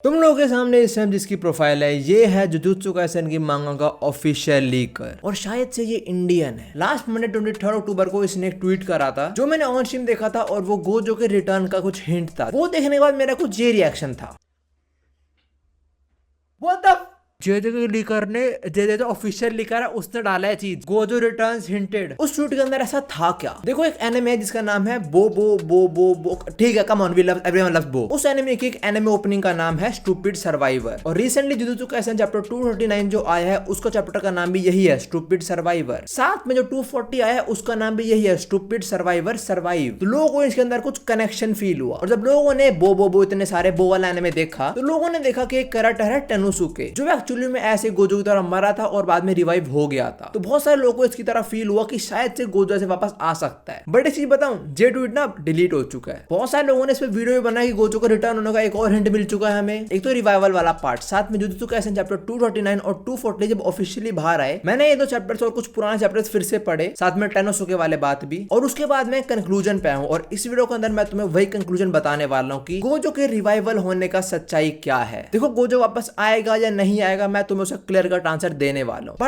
तुम लोगों के सामने इस टाइम जिसकी प्रोफाइल है ये है जुजुत्सु काइसेन की मांगा का ऑफिशियल लीकर और शायद से ये इंडियन है। लास्ट मंडे 23 अक्टूबर को इसने एक ट्वीट करा था जो मैंने ऑन स्ट्रीम देखा था और वो गोजो के रिटर्न का कुछ हिंट था। वो देखने के बाद मेरा कुछ ये रिएक्शन था, What the जेजे के लीकर ने जेजे जो ऑफिशियल लीकर है उसने डाला है चीज गोजो रिटर्न्स हिंटेड। उस ट्वीट के अंदर ऐसा था क्या? देखो एक एनिमे है जिसका नाम है बो बो बो बो बो ठीक है, come on we love everyone loves Bo. उस एनिमे की एक एनिमे ओपनिंग का नाम है स्टूपिड सर्वाइवर और रिसेंटली जुजुत्सु काइसेन चैप्टर 239 जो आया है उसका चैप्टर का नाम भी यही है स्टूपिड सर्वाइवर। साथ में जो 240 आया है उसका नाम भी यही है स्टूपिड सर्वाइवर सर्वाइव। तो लोगों को इसके अंदर कुछ कनेक्शन फील हुआ और जब लोगों ने बो बो बो इतने सारे बो वाला एनिमे देखा तो लोगों ने देखा कि एक कैरेक्टर है टेनोसुके जो एक्चुअली में ऐसे गोजो की तरह मरा था और बाद में रिवाइव हो गया था। तो बहुत सारे लोगों को इसकी तरह फील हुआ कि शायद से गोजो से वापस आ सकता है। बट एक चीज बताऊं, जे ट्वीट ना डिलीट हो चुका है। बहुत सारे लोगों ने इस पे वीडियो भी बनाया कि गोजो का रिटर्न होने का एक और हिंट मिल चुका है हमें। एक तो रिवाइवल वाला पार्ट, साथ में जुजुत्सु काइसेन चैप्टर 239 और 240 जब ऑफिशियली बाहर आए मैंने ये दो चैप्टर्स और कुछ पुराने चैप्टर्स फिर से पढ़े, साथ में टेनोसुके वाले बात भी, और उसके बाद मैं कंक्लूजन पे आया हूं और इस वीडियो के अंदर मैं तुम्हें वही कंक्लूजन बताने वाला हूं कि गोजो के रिवाइवल होने का सच्चाई क्या है। देखो गोजो वापस आएगा या नहीं आएगा मैं तुम्हें उसका क्लियर कट आंसर देने वाला हूं।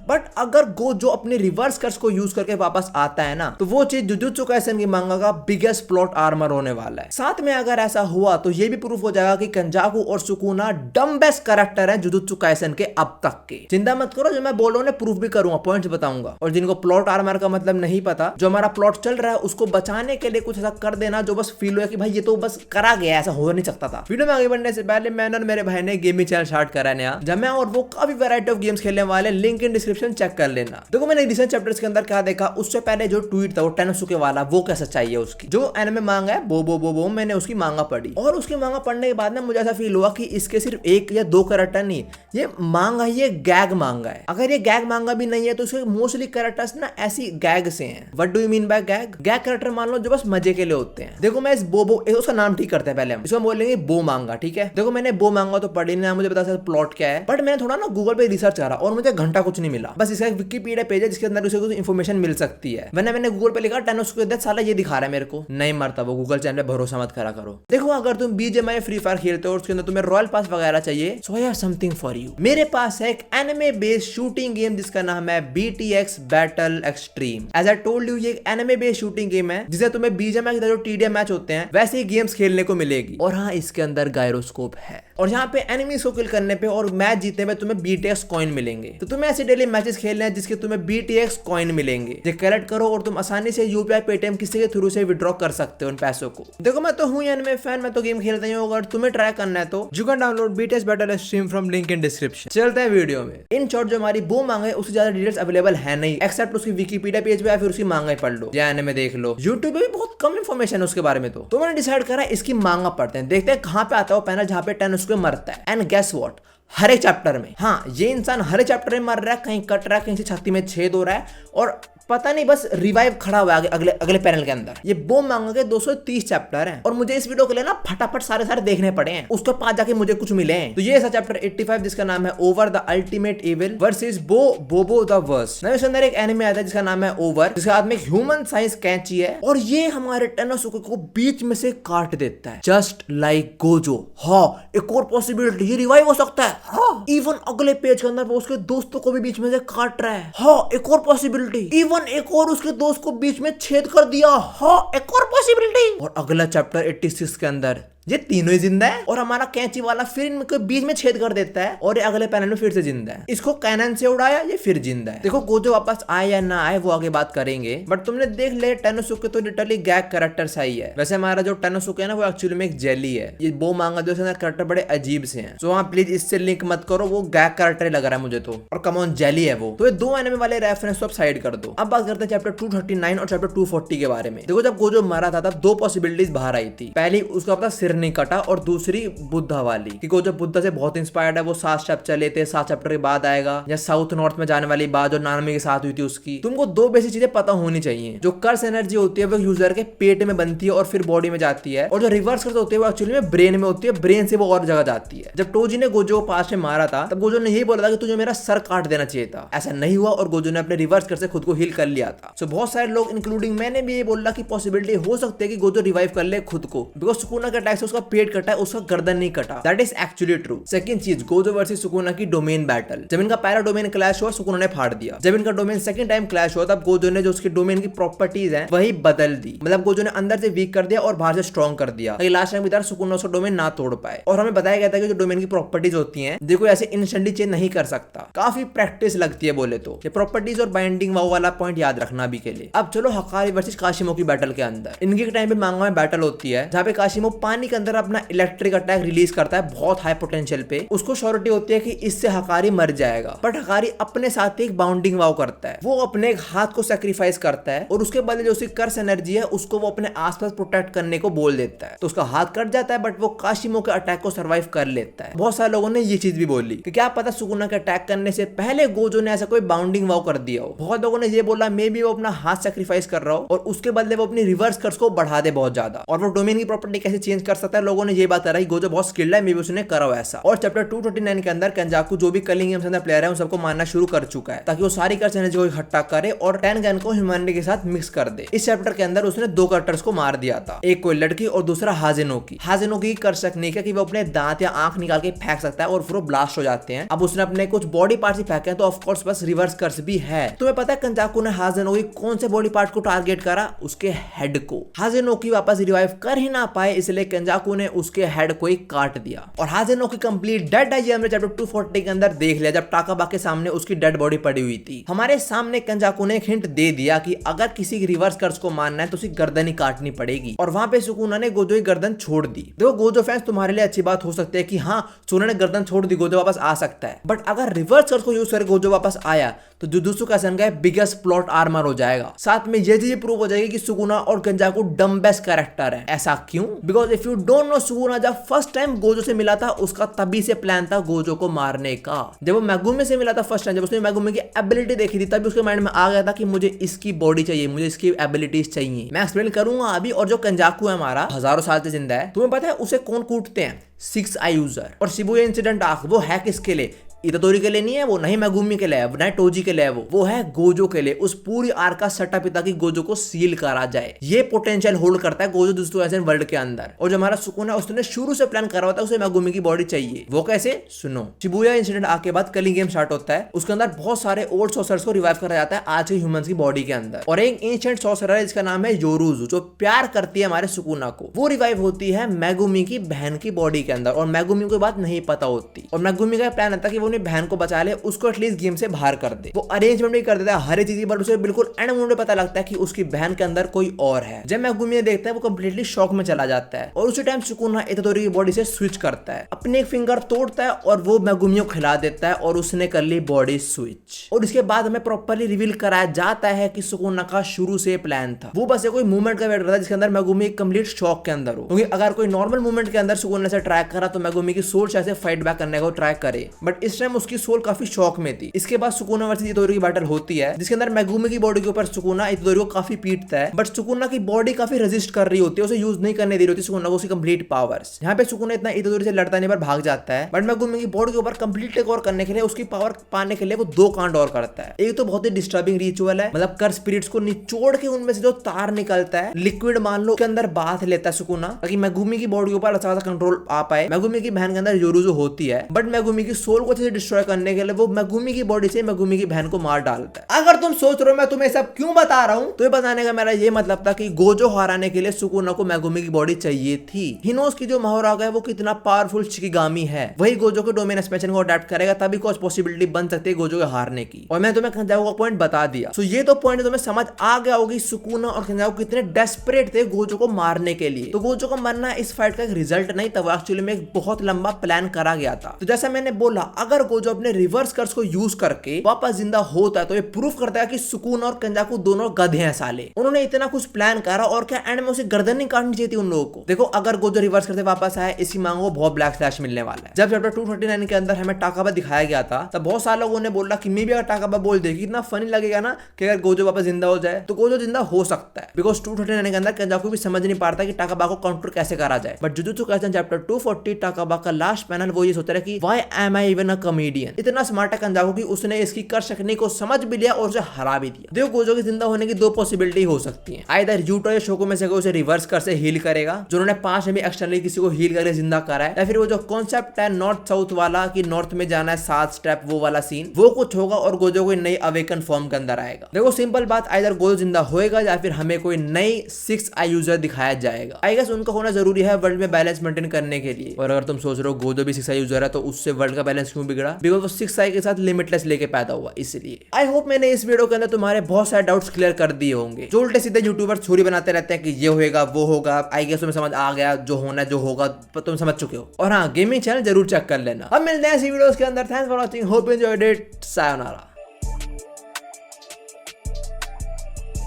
बट अगर गोजो अपने रिवर्स कर्स को यूज करके वापस आता है ना तो वो चीज जुजुत्सु काइसेन की मांगा का बिगेस्ट प्लॉट आर्मर होने वाला है। साथ में अगर ऐसा हुआ तो ये भी प्रूफ हो जाएगा कि कंजाकू और सुकुना डम बेस्ट कैरेक्टर है जुजुत्सु काइसेन के अब तक के। चिंता मत करो, जो मैं बोल रहा हूं प्रूफ भी करूंगा, पॉइंट्स बताऊंगा। और जिनको प्लॉट आर्मर का मतलब नहीं पता, जो हमारा प्लॉट चल रहा है उसको बचाने के लिए कुछ ऐसा कर देना जो बस फील हो कि भाई ये तो बस करा गया, ऐसा हो नहीं सकता था। वीडियो में आगे बढ़ने से पहले मैंने और मेरे भाई ने गेमिंग चैनल स्टार्ट करा है नया, जब मैं और वो काफी वैरायटी ऑफ गेम्स खेलने वाले, लिंक इन डिस्क्रिप्शन चेक कर लेना। देखो मैंने रिसेंट चैप्टर्स के अंदर क्या देखा, उससे पहले जो ट्वीट था वो टेनोसुके वाला, वो कैसा चाहिए उसकी जो एनिमे मांगा है बो बो बो बो, मैंने उसकी मांगा पढ़ी और उसकी मांगा पढ़ने के बाद ना मुझे ऐसा फील हुआ कि इसके सिर्फ एक या दो कैरेक्टर नहीं, ये मांगा ये गैग मांगा है। अगर ये गैग मांगा भी नहीं है तो इसके मोस्टली कैरेक्टर्स ना ऐसी गैग से हैं। What do you mean by gag? Gag character मान लो जो बस मजे के लिए होते हैं। देखो मैं इस बो बो, उसका नाम ठीक करते हैं पहले, हम इसको बोलेंगे बो मांगा, ठीक है। देखो मैंने बो मांगा तो पढ़ी नहीं, मुझे पता प्लॉट क्या है, बट मैंने थोड़ा ना गूगल पे रिसर्च करा और मुझे घंटा कुछ नहीं मिला। बस इसका एक विकिपीडिया पेज है जिसके अंदर उसे कुछ इन्फॉर्मेशन मिल सकती है। मैंने गूगल पे लिखा टेनोसुके डेथ, साला ये दिखा रहा है मेरे को, नहीं मरता वो। गूगल चैनल पे भरोसा मत करा करो। देखो अगर तुम बीजीएमआई फ्री फायर खेलते हो और उसके अंदर तुम्हें रॉयल पास वगैरह चाहिए, so I have something for you. मेरे पास है एक एनिमे बेस्ड शूटिंग गेम जिसका नाम है BTX battle extreme. As I told you, ये एक एनिमे बेस्ड शूटिंग गेम है जिसे तुम्हें बीजीएमआई के जो TDM मैच होते हैं वैसे ही गेम्स खेलने को मिलेगी। और हाँ, इसके अंदर गायरोस्कोप है और यहाँ पे एनिमीज को किल करने पे और मैच जीतने पे तुम्हें BTX कॉइन मिलेंगे। तो तुम्हें ऐसे डेली मैचेस खेलने हैं जिसके तुम्हें BTX कॉइन मिलेंगे, जो कलेक्ट करो और तुम आसानी से यूपीआई पेटीएम किसी के थ्रू से विड्रॉ कर सकते हो उन पैसों को। देखो मैं तो हूँ एनिमे फैन, मैं तो गेम खेलता हूँ। अगर तुम्हें ट्राई करना है तो you can download BTS battle stream from link in description. चलते हैं वीडियो में। इन शॉर्ट जो हमारी बो मांगा है उससे ज्यादा डिटेल्स अवेलेबल है नहीं, एक्सेप्ट उसकी विकिपीडिया पेज पे या फिर उसकी मांगा पढ़ लो या एनिमे देख लो। यूट्यूब पे भी बहुत कम इन्फॉर्मेशन है उसके बारे में। तो मैंने डिसाइड करा इसकी मांगा पढ़ते हैं, देखते हैं कहाँ पे आता है वो पैनल जहाँ पे टेनोसुके मरता है। एंड गेस व्हाट, हर एक चैप्टर में, हाँ ये इंसान हर एक चैप्टर में मर रहा है, कहीं कट रहा है, कहीं से छाती में छेद हो रहा है और पता नहीं बस रिवाइव खड़ा हुआ है अगले पैनल के अंदर। ये बो मांगा के 230 चैप्टर हैं और मुझे इस वीडियो के लिए ना फटाफट सारे देखने पड़े हैं, उसके पास जाके मुझे कुछ मिले हैं। तो ये ऐसा चैप्टर 85 जिसका नाम है over the ultimate evil versus बोबो द वर्स्ट। इसके अंदर एक एनिमे आता है जिसका नाम है ओवर, जिसके हाथ में एक ह्यूमन साइज कैंची है और ये हमारे टेनोसुके को बीच में से काट देता है, जस्ट लाइक गोजो। हाँ, एक और पॉसिबिलिटी, ये रिवाइव हो सकता है। हाँ, इवन अगले पेज के अंदर वो उसके दोस्तों को भी बीच में से काट रहा है। हाँ, एक और पॉसिबिलिटी, एक और उसके दोस्त को बीच में छेद कर दिया। हाँ, एक और पॉसिबिलिटी। और अगला चैप्टर 86 के अंदर ये तीनों ही जिंदा है और हमारा कैंची वाला फिर इनके बीच में छेद कर देता है और ये अगले पैनल में फिर से जिंदा है। इसको कैनन से उड़ाया, ये फिर जिंदा है। देखो गोजो वापस आए या ना आए वो आगे बात करेंगे, बट तुमने देख ले टेनोसुके तो लिटरली गैग कैरेक्टर सही है। वैसे हमारा जो टेनोसुके है ना वो एक्चुअली में एक जेली है। ये बो मांगा जो कैरेक्टर बड़े अजीब से हैं, तो हाँ प्लीज इससे लिंक मत करो, वो गैग कैरेक्टर लग रहा है मुझे तो। और कम ऑन जेली है वो। तो ये दो एनिमे वाले रेफरेंस तो अब साइड कर दो। अब बात करते हैं चैप्टर 239 और चैप्टर 240 के बारे में। देखो जब गोजो मरा था तब दो पॉसिबिलिटीज बाहर आई थी। पहली उसका अपना सिर नहीं कटा और दूसरी बुद्धा वाली, क्योंकि जो बुद्धा से बहुत इंस्पायर्ड है, वो 7 स्टेप चले थे, 7 चैप्टर के बाद आएगा। या साउथ नॉर्थ में जाने वाली बात जो नानमी के साथ हुई थी उसकी। तुमको दो बेसिक चीजें पता होनी चाहिए। जो कर्स एनर्जी होती है वो यूजर के पेट में बनती है और फिर बॉडी में जाती है, और जो रिवर्स कर्स होती है वो एक्चुअली में ब्रेन में होती है, ब्रेन से वो और जगह जाती है। जब टोजी ने गोजो को पास में मारा था तब गोजो ने यही बोला था कि तुझे मेरा सर काट देना चाहिए था। ऐसा नहीं हुआ और गोजो ने अपने रिवर्स कर से खुद को हील कर लिया था। सो बहुत सारे लोग इंक्लूडिंग मैंने भी ये बोला कि पॉसिबिलिटी हो सकती है कि गोजो रिवाइव कर ले खुद को, बिकॉज सुकुना के अटैक से उसका पेट कटा है, उसका गर्दन नहीं कटा। That is actually true. Second चीज, गोजो वर्सेस सुकुना की डोमेन बैटल। जब इनका पहला डोमेन क्लैश हुआ सुकुना ने फाड़ दिया। जब इनका डोमेन सेकंड टाइम क्लैश हुआ तब गोजो ने जो उसके डोमेन की प्रॉपर्टीज हैं वही बदल दी। मतलब गोजो ने अंदर से वीक कर दिया और बाहर से स्ट्रॉन्ग कर दिया, लास्ट टाइम भी सुकुना उसका डोमेन ना तोड़ पाए। और हमें बताया गया था कि जो डोमेन की प्रॉपर्टीज होती हैं देखो ऐसे इंस्टेंटली चेंज नहीं कर सकता, काफी प्रैक्टिस लगती है बोले तो। ये प्रॉपर्टीज और बाइंडिंग वाला पॉइंट याद रखना भी के लिए। अब चलो हकारी वर्सेस काशिमो की बैटल के अंदर। इनके टाइम पे मांगा में बैटल होती है जहाँ पे काशिमो पानी के अंदर अपना इलेक्ट्रिक अटैक रिलीज करता है बहुत हाई पोटेंशियल पे। उसको श्योरिटी होती है कि इससे हकारी मर जाएगा, बट हकारी अपने साथ एक बाउंडिंग वाव करता है। वो अपने एक हाथ को सेक्रीफाइस करता है और उसके बदले जो उसकी कर्स एनर्जी है उसको वो अपने आसपास प्रोटेक्ट करने को बोल देता है। तो उसका हाथ कट जाता है बट वो काशिमो के अटैक को सर्वाइव कर लेता है। बहुत सारे लोगों ने ये चीज भी बोली कि क्या पता सुकुना के अटैक करने से पहले गोजो ने ऐसा कोई बाउंडिंग वाव कर दिया हो। बहुत लोगों ने ये बोला मे बी वो अपना हाथ सेक्रीफाइस कर रहा हो और उसके बदले वो अपनी रिवर्स कर्स को बढ़ा दे बहुत ज्यादा। और वो डोमेन की प्रॉपर्टी कैसे चेंज कर सकता है, लोगों ने ये बात रही गोजो बहुत स्किल्ड है, मे बी उसने करा हो ऐसा। और चैप्टर 239 के अंदर केंजाकू जो भी कलिंग गेम्स अंदर प्लेयर है उन सबको मारना शुरू कर चुका है ताकि वो सारी कर्स एनर्जी को इकट्ठा करे और टेनगन को ह्यूमैनिटी के साथ मिक्स कर दे। इस चैप्टर के अंदर उसने दो कैरेक्टर्स को मार दिया था, एक कोई लड़की और दूसरा हाजेनोकी। हाजेनोकी की कर टेक्निक है कि वो अपने दांत या आंख निकाल के फेंक सकता है और फिर वो ब्लास्ट हो जाते हैं। अब उसने अपने कुछ बॉडी पार्ट्स ही फेंके हैं तो ऑफ कोर्स बस रिवर्स कर्स भी है। तुम्हें पता है केंजाकू ने हाजेनोकी कौन से बॉडी पार्ट को टारगेट करा? उसके हेड को। हाजेनोकी वापस रिवाइव कर ही ना पाए इसलिए केंजाकू ने उसके हेड को ही काट दिया और हाजेनोकी कंप्लीट डेड है। ये हमने चैप्टर 240 के अंदर देख लिया जब टाकाबा के सामने उसकी डेड बॉडी पड़ी हुई थी। हमारे सामने केंजाकू ने एक हिंट दे दिया कि अगर किसी रिवर्स कर्स को मारना है तो उसकी गर्दन ही काटनी पड़ेगी और वहां पे सुकुना ने गोजो की गर्दन छोड़ दी। देखो गोजो फैंस तुम्हारे लिए अच्छी बात हो सकती है कि हाँ सुकुना ने गर्दन छोड़ दी, गोजो वापस आ सकता है, बट अगर रिवर्स कर्स को यूज करके गोजो वापस आया तो जुजुत्सु काइसेन का बिगेस्ट प्लॉट आर्मर हो जाएगा। साथ में ये चीज प्रूव हो जाएगी कि सुकुना और केंजाकू डम बेस्ट कैरेक्टर है। ऐसा क्यों? Because if you don't know Sukuna जब फर्स्ट टाइम गोजो से मिला था उसका तभी से प्लान था गोजो को मारने का। जब वो मेगुमी से मिला था फर्स्ट टाइम, जब उसने मेगुमी की एबिलिटी देखी थी तभी उसके माइंड में आ गया था कि मुझे इसकी बॉडी चाहिए, मुझे इसकी एबिलिटीज चाहिए। मैं एक्सप्लेन करूंगा अभी। और जो केंजाकू है हमारा हजारों साल से जिंदा है, तुम्हें पता है उसे कौन कूटते हैं? 6 आई यूजर। और शिबुया इंसिडेंट आर्क वो है किसके लिए? इतादोरी के लिए नहीं है वो, नहीं मेगुमी के लिए है, नहीं टोजी के लिए है, वो है गोजो के लिए। उस पूरी आर्क का सेटअप ताकि गोजो को सील करा जाए। ये पोटेंशियल होल्ड करता है गोजो जुजुत्सु काइसेन वर्ल्ड के अंदर। और जो हमारा सुकुना है उसने शुरू से प्लान करा होता है उसे मेगुमी की बॉडी चाहिए। वो कैसे? सुनो, शिबुया इंसिडेंट आके बाद कलिंग गेम स्टार्ट होता है। उसके अंदर बहुत सारे ओल्ड सॉर्सरर्स को रिवाइव करा जाता है आज के ह्यूमंस की बॉडी के अंदर। और एक एंशिएंट सॉर्सरर है जिसका नाम है योरुजु जो प्यार करती है हमारे सुकुना को। वो रिवाइव होती है मेगुमी की बहन की बॉडी के अंदर और मेगुमी को बात नहीं पता होती। और मेगुमी का प्लान था कि वो अपनी बहन को बचा ले, उसको एटलीस्ट गेम से बाहर कर दे। वो अरेंजमेंट भी कर देता है हर चीज की, बट उसे बिल्कुल एंड मोमेंट में पता लगता है कि उसकी बहन के अंदर कोई और है। जब मेगुमी देखता है वो कंप्लीटली शॉक में चला जाता है और उसी टाइम सुकुना इतादोरी की बॉडी से स्विच करता है, अपने एक फिंगर तोड़ता है और वो मेगुमी को खिला देता है और उसने कर ली बॉडी स्विच। और इसके बाद हमें प्रॉपर्ली रिवील कराया जाता है कि सुकुना का शुरू से प्लान था। वो बस कोई मूवमेंट का वेट करता है जिसके अंदर मेगुमी कंप्लीट शॉक के अंदर हो, क्योंकि अगर कोई नॉर्मल मूवमेंट के अंदर सुकुना से ट्राई करा तो मेगुमी की सोल शायद से फाइट बैक करने को ट्राई करे, बट इस टाइम उसकी सोल काफी शॉक में थी। इसके बाद सुकुना वर्सेस इतादोरी की बैटल होती है जिसके अंदर मेगुमी की बॉडी के ऊपर सुकुना इतादोरी को काफी पीटता है, बट सुकुना की बॉडी काफी रेजिस्ट कर रही होती है, उसे यूज नहीं करने दे रही होती सुकुना को उसकी कंप्लीट पावर्स। यहाँ पे सुकुना इतना इतादोरी से लड़ता नहीं पर भाग जाता है, बट मेगुमी की बॉडी के ऊपर कंप्लीट टेक ओवर करने के लिए उसकी पावर पाने के लिए वो 2 कांड और करता है। एक तो बहुत ही डिस्टर्बिंग रिचुअल है, मतलब कर स्पिरिट्स को निचोड़ के उनमें से जो तार निकलता है लिक्विड मान लो के अंदर बांध लेता है सुकुना ताकि मेगुमी की बॉडी के ऊपर अच्छा खासा कंट्रोल आ पाए। मेगुमी की बहन के अंदर योरुजु होती है, बट मेगुमी की सोल को अच्छे से डिस्ट्रॉय करने के लिए वो मेगुमी की बॉडी से मेगुमी की बहन को मार डालता है। अगर तुम सोच रहे हो मैं तुम्हें सब क्यों बता रहा हूं, तो ये बताने का मेरा ये मतलब था कि गोजो हराने के लिए सुकुना को मेगुमी की बॉडी चाहिए थी। हिनोस की जो महाराग है वो कितना पावरफुल शिकिगामी है, वही गोजो के डोमेन एक्सपेंशन को अडैप्ट करेगा तभी कुछ पॉसिबिलिटी बन सकती है गोजो के हारने की। और मैं तुम्हें केंजाकू का पॉइंट बता दिया। सो ये तो पॉइंट तुम्हें समझ आ गया होगी सुकुना और केंजाकू कितने डेस्परेट थे गोजो को मारने के लिए। तो गोजो को मरना इस फाइट का एक रिजल्ट नहीं था, वो एक्चुअली में एक बहुत लंबा प्लान करा गया था। तो जैसा मैंने बोला अगर गोजो अपने रिवर्स कर्स को यूज करके वापस जिंदा होता है तो ये प्रूफ करता है कि सुकुना और केंजाकू दोनों गधे हैं साले। उन्होंने इतना कुछ प्लान करा और क्या एंड में उसे गर्दन नहीं काटनी चाहिए थी उन लोगों को। देखो अगर गोजो रिवर्स करते वापस आए इसी मांगो बहुत ब्लैक स्लैश मिलने वाला है। जब चैप्टर 239 के अंदर हमें टाकाबा दिखाया गया था तब बहुत सारे लोगों ने बोला कि मे भी अगर टाकाबा बोल दे कितना फनी लगेगा ना कि अगर गोजो वापस जिंदा हो जाए, तो गोजो जिंदा हो सकता है बिकॉज 239 के अंदर केंजाकू भी समझ नहीं पाता कि टाकाबा को काउंटर कैसे करा जाए। बट जुजुत्सु काइसेन चैप्टर 240 टाकाबा का लास्ट पैनल वो ये सोच रहा है कि why am I even a comedian. इतना स्मार्ट है कंजाकू कि उसने इसकी कर सकने को समझ भी लिया और उसे हरा भी दिया। देखो गोजो के जिंदा होने की दो पॉसिबिलिटी हो सकती है, आइदर यूटो या शोको में से कोई उसे रिवर्स कर से हील करेगा, जिन्होंने 5 में भी एक्सटर्नली किसी को हील करके जिंदा करा है, या फिर वो जो कॉन्सेप्ट है नॉर्थ साउथ वाला कि नॉर्थ में जाना है 7 स्टेप, वो वाला सीन वो कुछ होगा और गोजो कोई नई अवेकन फॉर्म के अंदर आएगा। देखो सिंपल बात, आइदर गोजो जिंदा होएगा या फिर हमें कोई नई 6 आई यूजर दिखाया जाएगा। आई गेस उनका होना जरूरी है वर्ल्ड में बैलेंस मेंटेन करने के लिए। और अगर तुम सोच रहे हो गोजो भी 6 आई यूजर है तो उससे वर्ल्ड का बैलेंस क्यों बिगड़ा, बिकॉज वो 6 आई के साथ लिमिटलेस लेके पैदा हुआ, इसलिए। आई होप मैंने इस वीडियो के अंदर तुम्हारे बहुत सारे डाउट्स क्लियर कर दिए होंगे। जो उल्टे सीधे यूट्यूबर छोरी बनाते रहते हैं कि ये होएगा वो होगा, आई गेस तुम्हें समझ आ गया, जो होना जो होगा तुम समझ चुके हो। और हाँ, गेमिंग चैनल जरूर चेक कर लेना। अब मिलते हैं इसी वीडियोस के अंदर। Thanks for watching, hope you enjoyed it, sayonara.